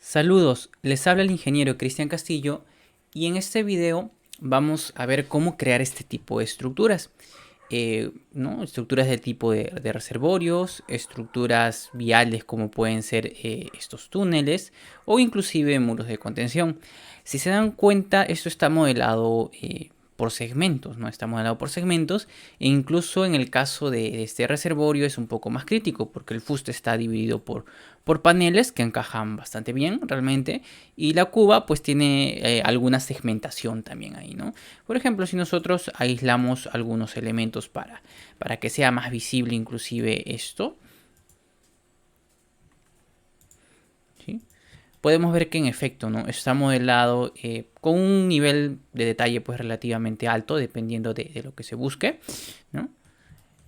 Saludos, les habla el ingeniero Cristian Castillo y en este video vamos a ver cómo crear este tipo de estructuras. ¿No? Estructuras del tipo de reservorios, estructuras viales como pueden ser estos túneles o inclusive muros de contención. Si se dan cuenta, esto está modelado por segmentos, ¿no? Está modelado por segmentos e incluso en el caso de este reservorio es un poco más crítico porque el fuste está dividido por paneles que encajan bastante bien realmente y la cuba pues tiene alguna segmentación también ahí, ¿no? Por ejemplo, si nosotros aislamos algunos elementos para que sea más visible inclusive esto, ¿sí? Podemos ver que en efecto, ¿no? Está modelado con un nivel de detalle pues relativamente alto dependiendo de lo que se busque, ¿no?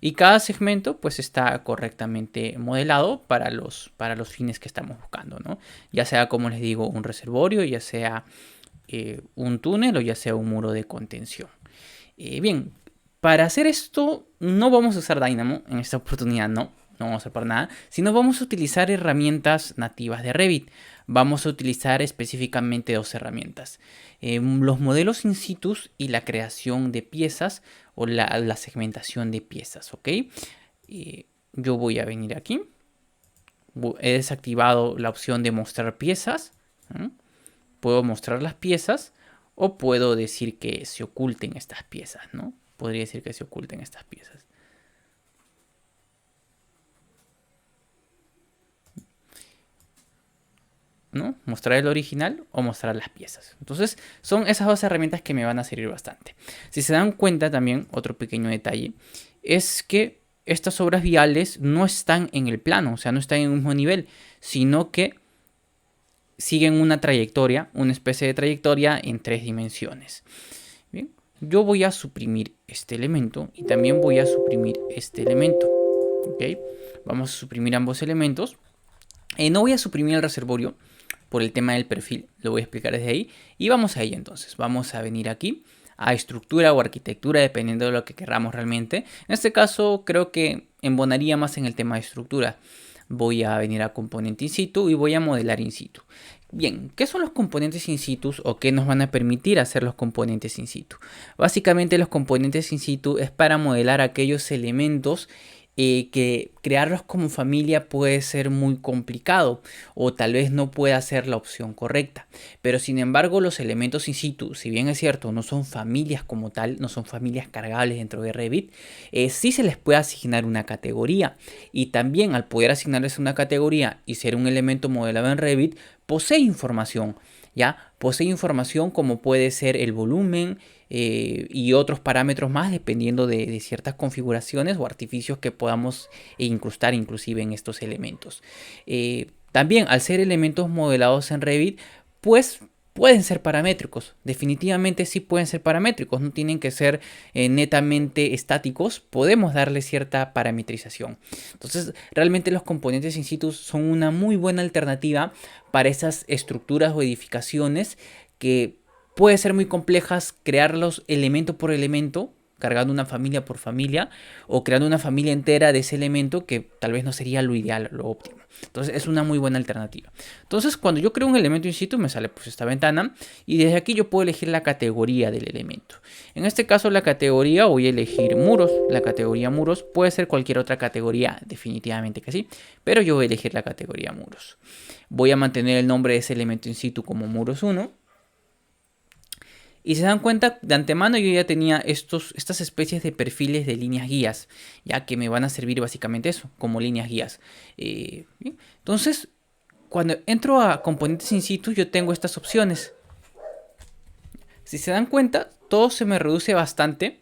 Y cada segmento pues está correctamente modelado para los fines que estamos buscando, ¿no? Ya sea, como les digo, un reservorio, ya sea un túnel o ya sea un muro de contención. Bien, para hacer esto no vamos a usar Dynamo en esta oportunidad, no vamos a hacer para nada, sino vamos a utilizar herramientas nativas de Revit. Vamos a utilizar específicamente dos herramientas, los modelos in situ y la creación de piezas o la segmentación de piezas, ¿ok? Yo voy a venir aquí, he desactivado la opción de mostrar piezas, ¿eh? Puedo mostrar las piezas o puedo decir que se oculten estas piezas, ¿no? Podría decir que se oculten estas piezas. ¿No? Mostrar el original o mostrar las piezas. Entonces son esas dos herramientas que me van a servir bastante. Si se dan cuenta también, otro pequeño detalle, es que estas obras viales no están en el plano, o sea, no están en un mismo nivel, sino que siguen una trayectoria, una especie de trayectoria en 3 dimensiones. Bien, yo voy a suprimir este elemento y también voy a suprimir este elemento. ¿Ok? Vamos a suprimir ambos elementos. No voy a suprimir el reservorio por el tema del perfil, lo voy a explicar desde ahí. Y vamos a ello entonces, vamos a venir aquí a estructura o arquitectura, dependiendo de lo que queramos realmente. En este caso creo que embonaría más en el tema de estructura. Voy a venir a componente in situ y voy a modelar in situ. Bien, ¿qué son los componentes in situ o qué nos van a permitir hacer los componentes in situ? Básicamente los componentes in situ es para modelar aquellos elementos que crearlos como familia puede ser muy complicado o tal vez no pueda ser la opción correcta. Pero sin embargo los elementos in situ, si bien es cierto, no son familias como tal, no son familias cargables dentro de Revit, sí se les puede asignar una categoría. Y también al poder asignarles una categoría y ser un elemento modelado en Revit, posee información. ¿Ya? Posee información como puede ser el volumen y otros parámetros más dependiendo de ciertas configuraciones o artificios que podamos incrustar inclusive en estos elementos. También al ser elementos modelados en Revit, pues pueden ser paramétricos, definitivamente sí pueden ser paramétricos, no tienen que ser netamente estáticos, podemos darle cierta parametrización. Entonces realmente los componentes in situ son una muy buena alternativa para esas estructuras o edificaciones que puede ser muy complejas crearlos elemento por elemento, cargando una familia por familia o creando una familia entera de ese elemento que tal vez no sería lo ideal, lo óptimo. Entonces es una muy buena alternativa. Entonces cuando yo creo un elemento in situ me sale pues esta ventana y desde aquí yo puedo elegir la categoría del elemento. En este caso la categoría voy a elegir muros. La categoría muros puede ser cualquier otra categoría, definitivamente que sí, pero yo voy a elegir la categoría muros. Voy a mantener el nombre de ese elemento in situ como muros 1. Y se dan cuenta, de antemano yo ya tenía estas especies de perfiles de líneas guías, ya que me van a servir básicamente eso, como líneas guías. Entonces, cuando entro a componentes in situ, yo tengo estas opciones. Si se dan cuenta, todo se me reduce bastante,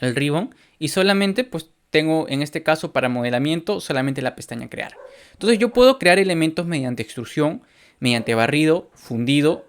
el ribbon, y solamente pues tengo en este caso para modelamiento solamente la pestaña crear. Entonces yo puedo crear elementos mediante extrusión, mediante barrido, fundido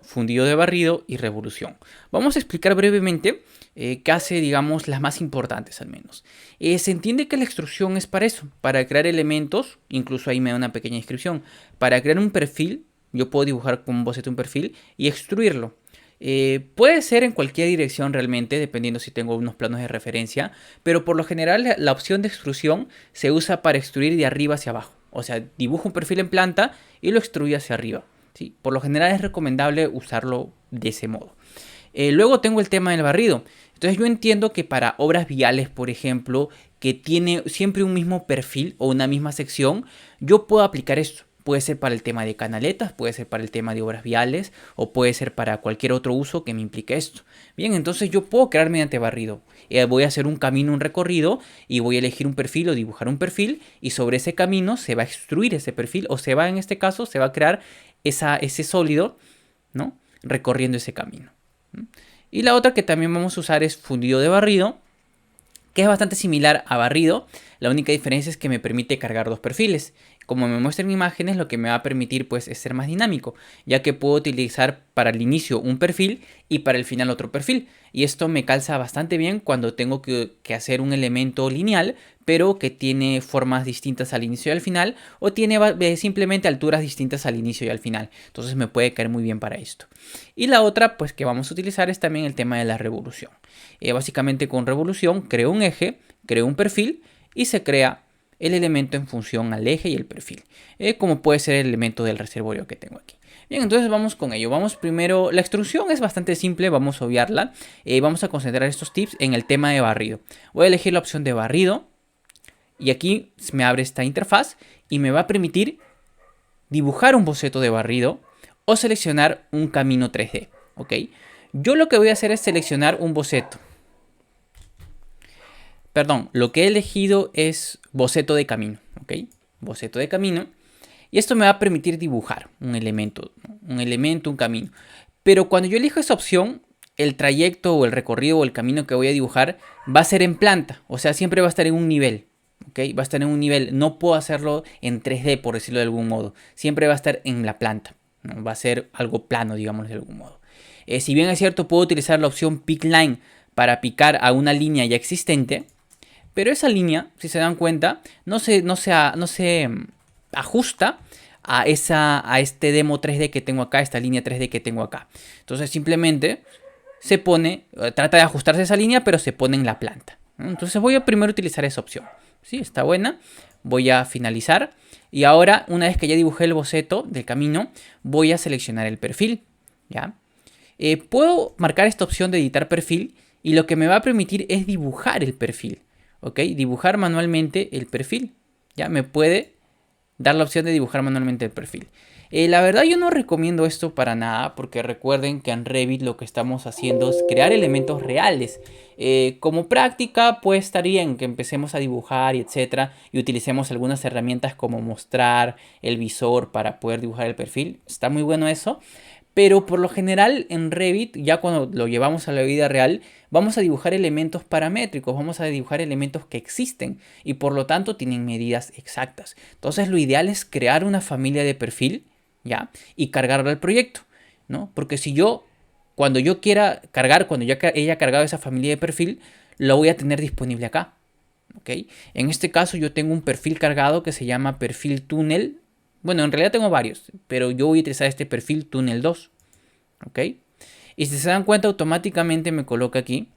de barrido y revolución. Vamos a explicar brevemente qué hace, digamos, las más importantes al menos. Se entiende que la extrusión es para eso, para crear elementos, incluso ahí me da una pequeña descripción, para crear un perfil, yo puedo dibujar con un boceto un perfil y extruirlo. Puede ser en cualquier dirección realmente, dependiendo si tengo unos planos de referencia, pero por lo general la opción de extrusión se usa para extruir de arriba hacia abajo. O sea, dibujo un perfil en planta y lo extruyo hacia arriba. ¿sí? Por lo general es recomendable usarlo de ese modo. Luego tengo el tema del barrido. Entonces yo entiendo que para obras viales, por ejemplo, que tiene siempre un mismo perfil o una misma sección, yo puedo aplicar esto. Puede ser para el tema de canaletas, puede ser para el tema de obras viales o puede ser para cualquier otro uso que me implique esto. Bien, entonces yo puedo crear mediante barrido. Voy a hacer un camino, un recorrido y voy a elegir un perfil o dibujar un perfil y sobre ese camino se va a extruir ese perfil o se va, en este caso, se va a crear ese sólido, ¿no? Recorriendo ese camino. Y la otra que también vamos a usar es fundido de barrido, que es bastante similar a barrido. La única diferencia es que me permite cargar dos perfiles. Como me muestran imágenes, lo que me va a permitir pues es ser más dinámico, ya que puedo utilizar para el inicio un perfil y para el final otro perfil. Y esto me calza bastante bien cuando tengo que hacer un elemento lineal, pero que tiene formas distintas al inicio y al final, o tiene simplemente alturas distintas al inicio y al final. Entonces me puede caer muy bien para esto. Y la otra pues que vamos a utilizar es también el tema de la revolución. Básicamente con revolución creo un eje, creo un perfil y se crea el elemento en función al eje y el perfil, como puede ser el elemento del reservorio que tengo aquí. Bien, entonces vamos con ello. Vamos primero, la extrusión es bastante simple, vamos a obviarla. Vamos a concentrar estos tips en el tema de barrido. Voy a elegir la opción de barrido y aquí me abre esta interfaz y me va a permitir dibujar un boceto de barrido o seleccionar un camino 3D, ¿ok? Yo lo que voy a hacer es seleccionar un boceto. Perdón, lo que he elegido es boceto de camino, ¿ok? Boceto de camino. Y esto me va a permitir dibujar un elemento, un camino. Pero cuando yo elijo esa opción, el trayecto o el recorrido o el camino que voy a dibujar va a ser en planta. O sea, siempre va a estar en un nivel, ¿ok? Va a estar en un nivel. No puedo hacerlo en 3D, por decirlo de algún modo. Siempre va a estar en la planta, ¿no? Va a ser algo plano, digamos de algún modo. Si bien es cierto, puedo utilizar la opción Pick Line para picar a una línea ya existente. Pero esa línea, si se dan cuenta, no se ajusta a este demo 3D que tengo acá, esta línea 3D que tengo acá. Entonces simplemente se pone, trata de ajustarse a esa línea, pero se pone en la planta. Entonces voy a primero utilizar esa opción. Sí, está buena. Voy a finalizar. Y ahora, una vez que ya dibujé el boceto del camino, voy a seleccionar el perfil. ¿Ya? Puedo marcar esta opción de editar perfil y lo que me va a permitir es dibujar el perfil. ¿Ok? Dibujar manualmente el perfil. Ya me puede dar la opción de dibujar manualmente el perfil. La verdad yo no recomiendo esto para nada porque recuerden que en Revit lo que estamos haciendo es crear elementos reales. Como práctica pues estaría en que empecemos a dibujar y etcétera y utilicemos algunas herramientas como mostrar el visor para poder dibujar el perfil. Está muy bueno eso. Pero por lo general en Revit, ya cuando lo llevamos a la vida real, vamos a dibujar elementos paramétricos, vamos a dibujar elementos que existen y por lo tanto tienen medidas exactas. Entonces lo ideal es crear una familia de perfil, ¿ya? Y cargarlo al proyecto, ¿no? Porque si yo, cuando yo quiera cargar, cuando ya haya cargado esa familia de perfil, lo voy a tener disponible acá, ¿ok? En este caso yo tengo un perfil cargado que se llama perfil túnel. Bueno, en realidad tengo varios, pero yo voy a utilizar este perfil túnel 2. ¿Ok? Y si se dan cuenta, automáticamente me coloca aquí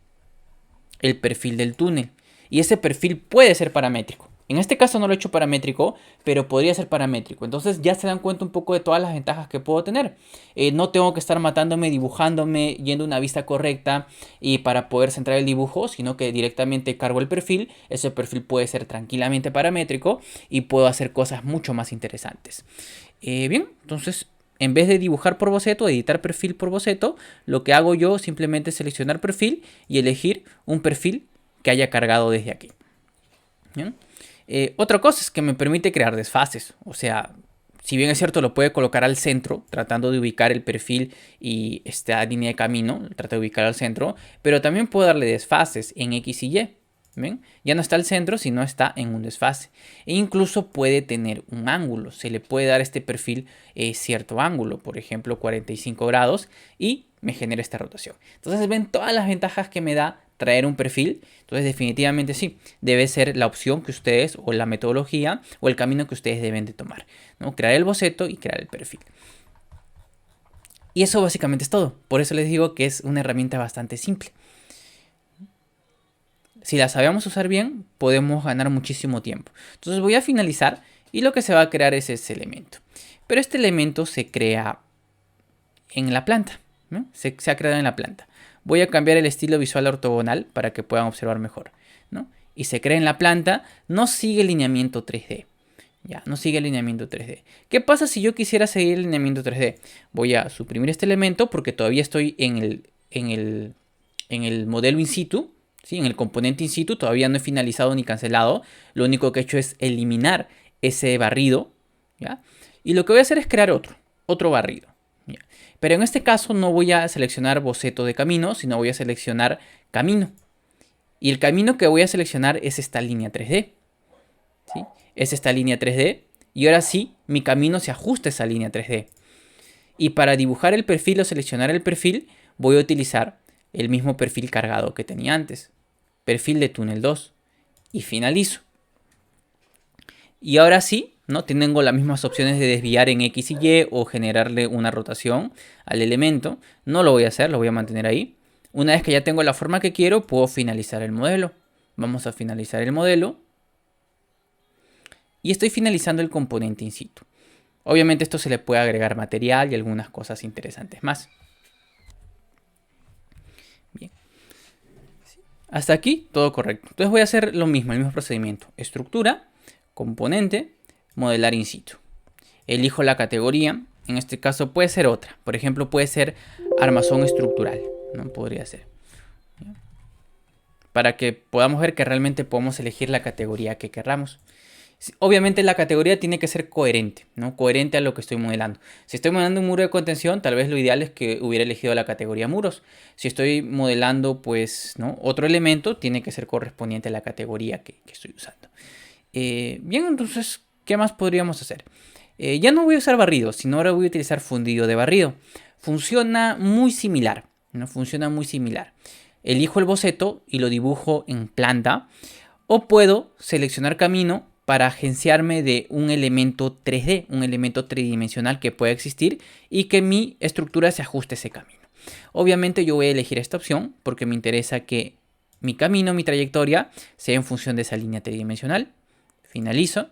el perfil del túnel. Y ese perfil puede ser paramétrico. En este caso no lo he hecho paramétrico, pero podría ser paramétrico. Entonces ya se dan cuenta un poco de todas las ventajas que puedo tener. No tengo que estar matándome, dibujándome, yendo a una vista correcta y para poder centrar el dibujo, sino que directamente cargo el perfil. Ese perfil puede ser tranquilamente paramétrico y puedo hacer cosas mucho más interesantes. Bien, entonces en vez de dibujar por boceto, editar perfil por boceto, lo que hago yo simplemente es seleccionar perfil y elegir un perfil que haya cargado desde aquí. ¿Bien? Otra cosa es que me permite crear desfases. O sea, si bien es cierto, lo puede colocar al centro, tratando de ubicar el perfil y esta línea de camino, trata de ubicar al centro, pero también puedo darle desfases en X y Y. ¿Ven? Ya no está al centro, sino está en un desfase. E incluso puede tener un ángulo. Se le puede dar a este perfil cierto ángulo, por ejemplo 45 grados, y me genera esta rotación. Entonces ven todas las ventajas que me da traer un perfil. Entonces definitivamente sí, debe ser la opción que ustedes, o la metodología, o el camino que ustedes deben de tomar, ¿no? Crear el boceto y crear el perfil. Y eso básicamente es todo. Por eso les digo que es una herramienta bastante simple. Si la sabemos usar bien, podemos ganar muchísimo tiempo. Entonces voy a finalizar y lo que se va a crear es ese elemento. Pero este elemento se crea en la planta, ¿no? Se ha creado en la planta. Voy a cambiar el estilo visual ortogonal para que puedan observar mejor, ¿no? Y se crea en la planta, no sigue el lineamiento 3D. Ya, no sigue el lineamiento 3D. ¿Qué pasa si yo quisiera seguir el lineamiento 3D? Voy a suprimir este elemento porque todavía estoy en el modelo in situ, ¿sí? En el componente in situ, todavía no he finalizado ni cancelado. Lo único que he hecho es eliminar ese barrido, ¿ya? Y lo que voy a hacer es crear otro barrido, ¿ya? Pero en este caso no voy a seleccionar boceto de camino, sino voy a seleccionar camino. Y el camino que voy a seleccionar es esta línea 3D, ¿sí? Es esta línea 3D. Y ahora sí, mi camino se ajusta a esa línea 3D. Y para dibujar el perfil o seleccionar el perfil, voy a utilizar el mismo perfil cargado que tenía antes. Perfil de túnel 2. Y finalizo. Y ahora sí, ¿no? Tengo las mismas opciones de desviar en X y Y o generarle una rotación al elemento. No lo voy a hacer, lo voy a mantener ahí. Una vez que ya tengo la forma que quiero, puedo finalizar el modelo. Vamos a finalizar el modelo. Y estoy finalizando el componente in situ. Obviamente esto se le puede agregar material y algunas cosas interesantes más. Bien. Hasta aquí todo correcto. Entonces voy a hacer lo mismo, el mismo procedimiento. Estructura, componente, modelar in situ. Elijo la categoría. En este caso puede ser otra. Por ejemplo, puede ser armazón estructural, ¿no? Podría ser. Para que podamos ver que realmente podemos elegir la categoría que queramos. Obviamente la categoría tiene que ser coherente, ¿no? Coherente a lo que estoy modelando. Si estoy modelando un muro de contención, tal vez lo ideal es que hubiera elegido la categoría muros. Si estoy modelando, pues, ¿no? Otro elemento, tiene que ser correspondiente a la categoría que estoy usando. Bien, entonces, ¿qué más podríamos hacer? Ya no voy a usar barrido, sino ahora voy a utilizar fundido de barrido. Funciona muy similar, ¿no? Funciona muy similar. Elijo el boceto y lo dibujo en planta. O puedo seleccionar camino para agenciarme de un elemento 3D, un elemento tridimensional que pueda existir y que mi estructura se ajuste a ese camino. Obviamente yo voy a elegir esta opción porque me interesa que mi camino, mi trayectoria, sea en función de esa línea tridimensional. Finalizo.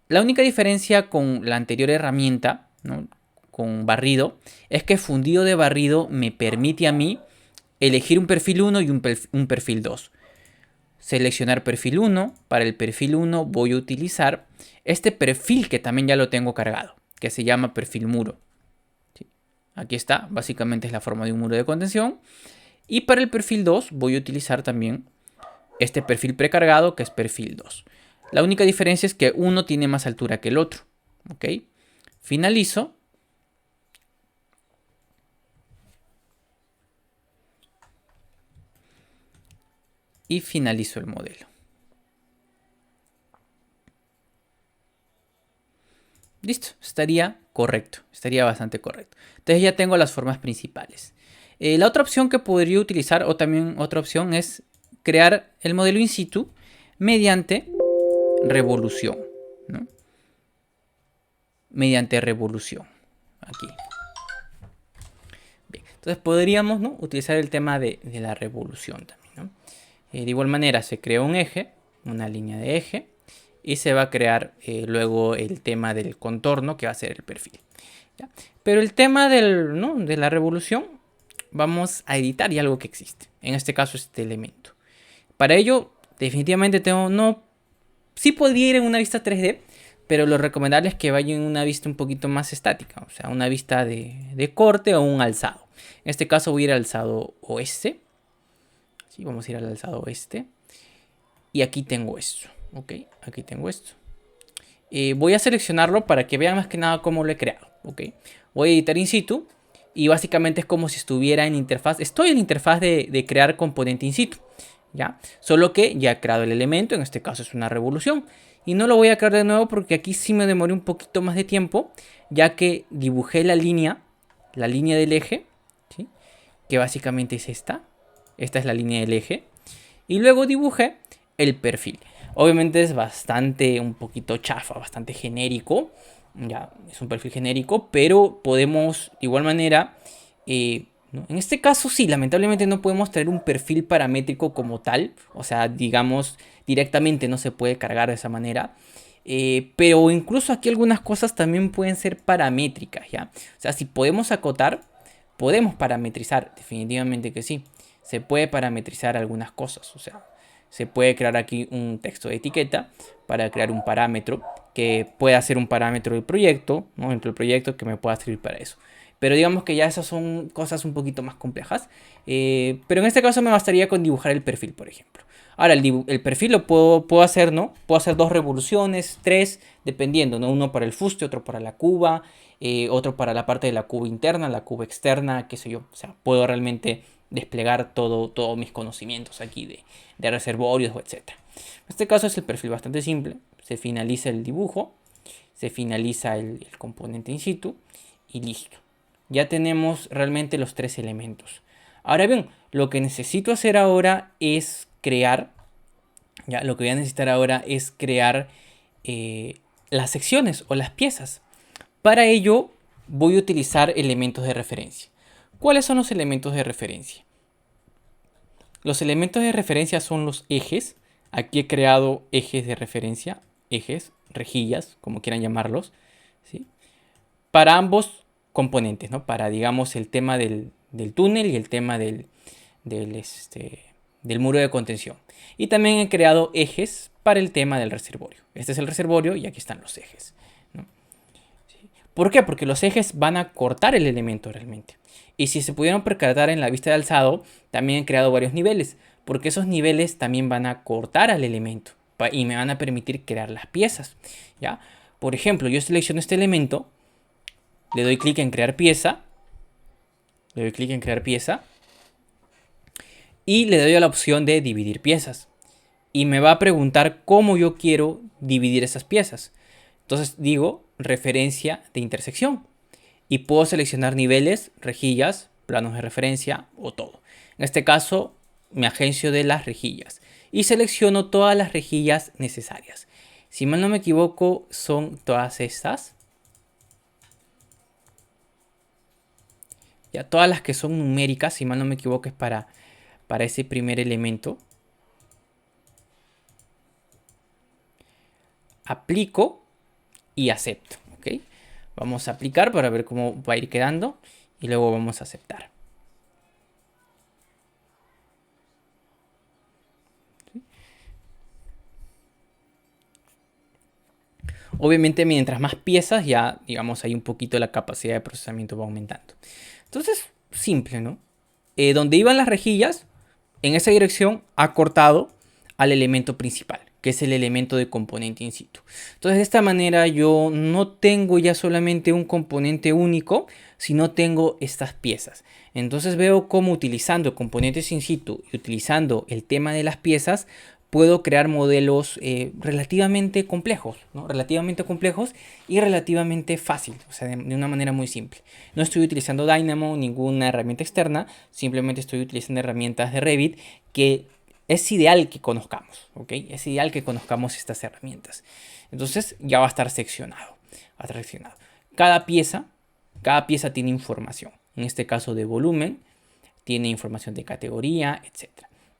La única diferencia con la anterior herramienta, ¿no? Con barrido, es que fundido de barrido me permite a mí elegir un perfil 1 y un perfil 2. Seleccionar perfil 1. Para el perfil 1 voy a utilizar este perfil que también ya lo tengo cargado, que se llama perfil muro. ¿Sí? Aquí está, básicamente es la forma de un muro de contención. Y para el perfil 2 voy a utilizar también este perfil precargado, que es perfil 2. La única diferencia es que uno tiene más altura que el otro. ¿Ok? Finalizo. Y finalizo el modelo. Listo, estaría correcto, estaría bastante correcto. Entonces ya tengo las formas principales. La otra opción que podría utilizar, o también otra opción, es crear el modelo in situ mediante revolución, ¿no? Mediante revolución. Aquí. Bien, entonces podríamos, ¿no? Utilizar el tema de la revolución también, ¿no? De igual manera se crea un eje, una línea de eje, y se va a crear luego el tema del contorno, que va a ser el perfil, ¿ya? Pero el tema de la revolución, vamos a editar ya algo que existe. En este caso, este elemento. Para ello, definitivamente sí podría ir en una vista 3D, pero lo recomendable es que vaya en una vista un poquito más estática. O sea, una vista de corte o un alzado. En este caso voy a ir al alzado oeste. Sí, vamos a ir al alzado oeste. Y aquí tengo esto. Ok, aquí tengo esto. Voy a seleccionarlo para que vean más que nada cómo lo he creado. Ok, voy a editar in situ. Y básicamente es como si estuviera en interfaz. Estoy en la interfaz de crear componente in situ, ¿ya? Solo que ya he creado el elemento. En este caso es una revolución. Y no lo voy a crear de nuevo porque aquí sí me demoré un poquito más de tiempo. Ya que dibujé la línea del eje, ¿sí? Que básicamente es esta. Esta es la línea del eje. Y luego dibujé el perfil. Obviamente es un poquito chafa, bastante genérico. Ya, es un perfil genérico, pero podemos de igual manera, ¿no? En este caso sí, lamentablemente no podemos traer un perfil paramétrico como tal. O sea, digamos, directamente no se puede cargar de esa manera. Pero incluso aquí algunas cosas también pueden ser paramétricas, ¿ya? O sea, si podemos acotar, podemos parametrizar, definitivamente que sí. Se puede parametrizar algunas cosas, o sea, se puede crear aquí un texto de etiqueta para crear un parámetro que pueda ser un parámetro del proyecto, ¿no? Dentro del proyecto que me pueda servir para eso. Pero digamos que ya esas son cosas un poquito más complejas. Pero en este caso me bastaría con dibujar el perfil, por ejemplo. Ahora, el perfil lo puedo hacer, ¿no? Puedo hacer 2 revoluciones, 3, dependiendo, ¿no? Uno para el fuste, otro para la cuba, otro para la parte de la cuba interna, la cuba externa, qué sé yo. O sea, puedo realmente desplegar todos mis conocimientos aquí de reservorios, etc. En este caso es el perfil bastante simple. Se finaliza el dibujo, se finaliza el componente in situ y listo. Ya tenemos realmente los 3 elementos. Ahora bien, lo que necesito hacer ahora es crear, ya lo que voy a necesitar ahora es crear las secciones o las piezas. Para ello voy a utilizar elementos de referencia. ¿Cuáles son los elementos de referencia? Los elementos de referencia son los ejes. Aquí he creado ejes de referencia, ejes, rejillas, como quieran llamarlos, ¿sí? Para ambos componentes, ¿no? Para, digamos, el tema del túnel y el tema del, del muro de contención. Y también he creado ejes para el tema del reservorio. Este es el reservorio y aquí están los ejes, ¿no? ¿Sí? ¿Por qué? Porque los ejes van a cortar el elemento realmente. Y si se pudieron percatar en la vista de alzado, también he creado varios niveles, porque esos niveles también van a cortar al elemento y me van a permitir crear las piezas, ¿ya? Por ejemplo, yo selecciono este elemento, le doy clic en crear pieza, le doy clic en crear pieza y le doy a la opción de dividir piezas. Y me va a preguntar cómo yo quiero dividir esas piezas. Entonces digo referencia de intersección. Y puedo seleccionar niveles, rejillas, planos de referencia o todo. En este caso me agencio de las rejillas. Y selecciono todas las rejillas necesarias. Si mal no me equivoco son todas estas. Ya todas las que son numéricas, si mal no me equivoco es para ese primer elemento. Aplico y acepto, ¿ok? Vamos a aplicar para ver cómo va a ir quedando y luego vamos a aceptar. ¿Sí? Obviamente mientras más piezas ya, digamos, hay un poquito la capacidad de procesamiento va aumentando. Entonces, simple, ¿no? Donde iban las rejillas, en esa dirección ha cortado al elemento principal, que es el elemento de componente in situ. Entonces de esta manera yo no tengo ya solamente un componente único, sino tengo estas piezas. Entonces veo cómo utilizando componentes in situ y utilizando el tema de las piezas, puedo crear modelos relativamente complejos, ¿no? Relativamente complejos y relativamente fácil, o sea, de una manera muy simple. No estoy utilizando Dynamo, ninguna herramienta externa, simplemente estoy utilizando herramientas de Revit que es ideal que conozcamos, ¿ok? Es ideal que conozcamos estas herramientas. Entonces ya va a estar seccionado, va a estar seccionado. Cada pieza tiene información. En este caso de volumen, tiene información de categoría, etc.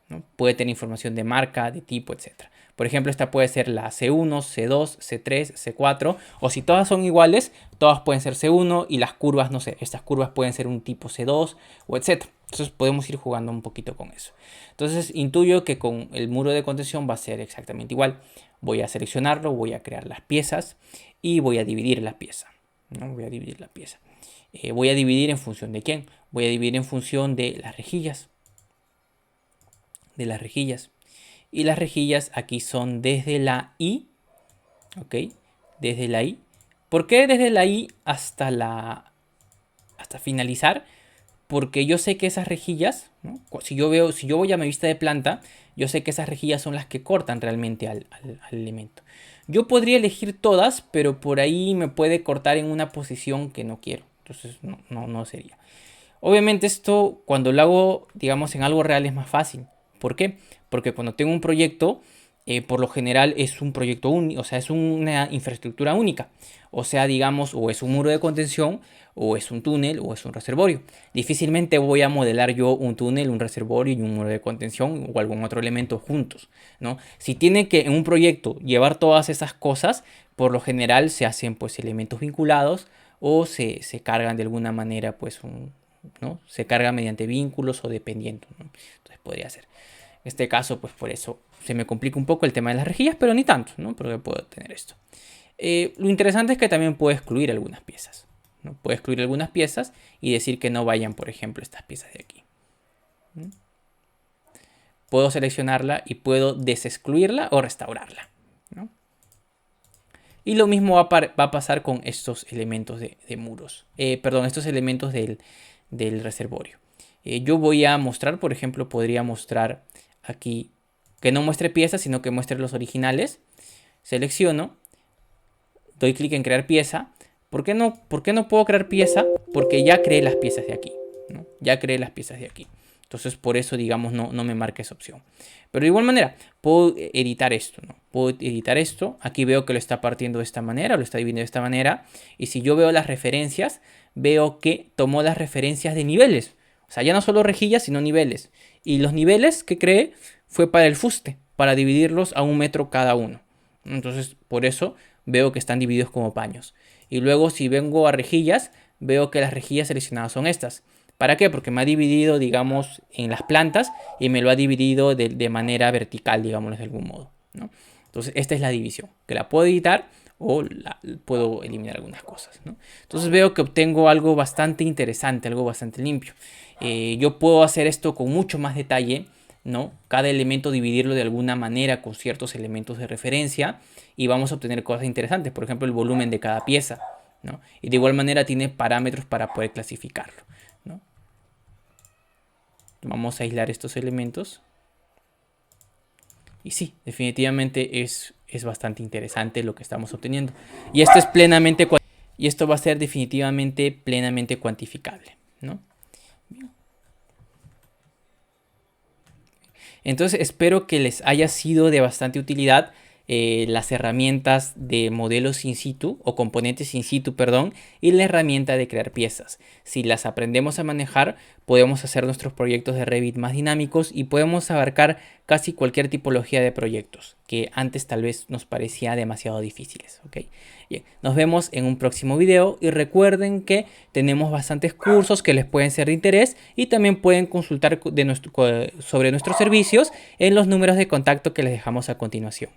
¿no? Puede tener información de marca, de tipo, etc. Por ejemplo, esta puede ser la C1, C2, C3, C4, o si todas son iguales, todas pueden ser C1 y las curvas, no sé, estas curvas pueden ser un tipo C2 o etc. Entonces podemos ir jugando un poquito con eso. Entonces intuyo que con el muro de contención va a ser exactamente igual. Voy a seleccionarlo, voy a crear las piezas y voy a dividir la pieza. ¿no? Voy a dividir la pieza. Voy a dividir en función de quién. Voy a dividir en función de las rejillas. De las rejillas. Y las rejillas aquí son desde la I. ¿Ok? Desde la I. ¿Por qué desde la I hasta finalizar? Porque yo sé que esas rejillas, ¿no? si yo voy a mi vista de planta, yo sé que esas rejillas son las que cortan realmente al elemento. Yo podría elegir todas, pero por ahí me puede cortar en una posición que no quiero. Entonces no sería. Obviamente esto cuando lo hago, digamos, en algo real es más fácil. ¿Por qué? Porque cuando tengo un proyecto, por lo general es un proyecto único, o sea, es una infraestructura única. O sea, digamos, o es un muro de contención, o es un túnel, o es un reservorio. Difícilmente voy a modelar yo un túnel, un reservorio y un muro de contención o algún otro elemento juntos, ¿no? Si tiene que en un proyecto llevar todas esas cosas, por lo general se hacen pues elementos vinculados o se cargan de alguna manera, pues, ¿no? Se carga mediante vínculos o dependiendo, ¿no? Entonces podría ser. En este caso, pues por eso se me complica un poco el tema de las rejillas, pero ni tanto, ¿no? Porque puedo tener esto. Lo interesante es que también puedo excluir algunas piezas, ¿no? Puedo excluir algunas piezas y decir que no vayan, por ejemplo, estas piezas de aquí, ¿no? Puedo seleccionarla y puedo desexcluirla o restaurarla, ¿no? Y lo mismo va a pasar con estos elementos de muros. Perdón, estos elementos del reservorio. Yo voy a mostrar, por ejemplo, podría mostrar aquí que no muestre piezas, sino que muestre los originales. Selecciono, doy clic en crear pieza. ¿Por qué no puedo crear pieza? Porque ya creé las piezas de aquí, ¿no? Ya creé las piezas de aquí. Entonces por eso, digamos, no me marca esa opción. Pero de igual manera, puedo editar esto, ¿no? Puedo editar esto. Aquí veo que lo está partiendo de esta manera, lo está dividiendo de esta manera. Y si yo veo las referencias, veo que tomó las referencias de niveles. O sea, ya no solo rejillas, sino niveles. Y los niveles que creé fue para el fuste, para dividirlos a 1 metro cada uno. Entonces, por eso veo que están divididos como paños. Y luego, si vengo a rejillas, veo que las rejillas seleccionadas son estas. ¿Para qué? Porque me ha dividido, digamos, en las plantas y me lo ha dividido de manera vertical, digamos, de algún modo, ¿no? Entonces, esta es la división, que la puedo editar o puedo eliminar algunas cosas, ¿no? Entonces veo que obtengo algo bastante interesante, algo bastante limpio. Yo puedo hacer esto con mucho más detalle, ¿no? Cada elemento dividirlo de alguna manera con ciertos elementos de referencia y vamos a obtener cosas interesantes. Por ejemplo, el volumen de cada pieza, ¿no? Y de igual manera tiene parámetros para poder clasificarlo, ¿no? Vamos a aislar estos elementos. Y sí, definitivamente es bastante interesante lo que estamos obteniendo. Y esto es plenamente, y esto va a ser definitivamente plenamente cuantificable, ¿no? Entonces espero que les haya sido de bastante utilidad las herramientas de modelos in situ o componentes in situ, perdón, y la herramienta de crear piezas. Si las aprendemos a manejar, podemos hacer nuestros proyectos de Revit más dinámicos y podemos abarcar casi cualquier tipología de proyectos que antes tal vez nos parecía demasiado difíciles, ¿ok? Bien, nos vemos en un próximo video y recuerden que tenemos bastantes cursos que les pueden ser de interés y también pueden consultar sobre nuestros servicios en los números de contacto que les dejamos a continuación.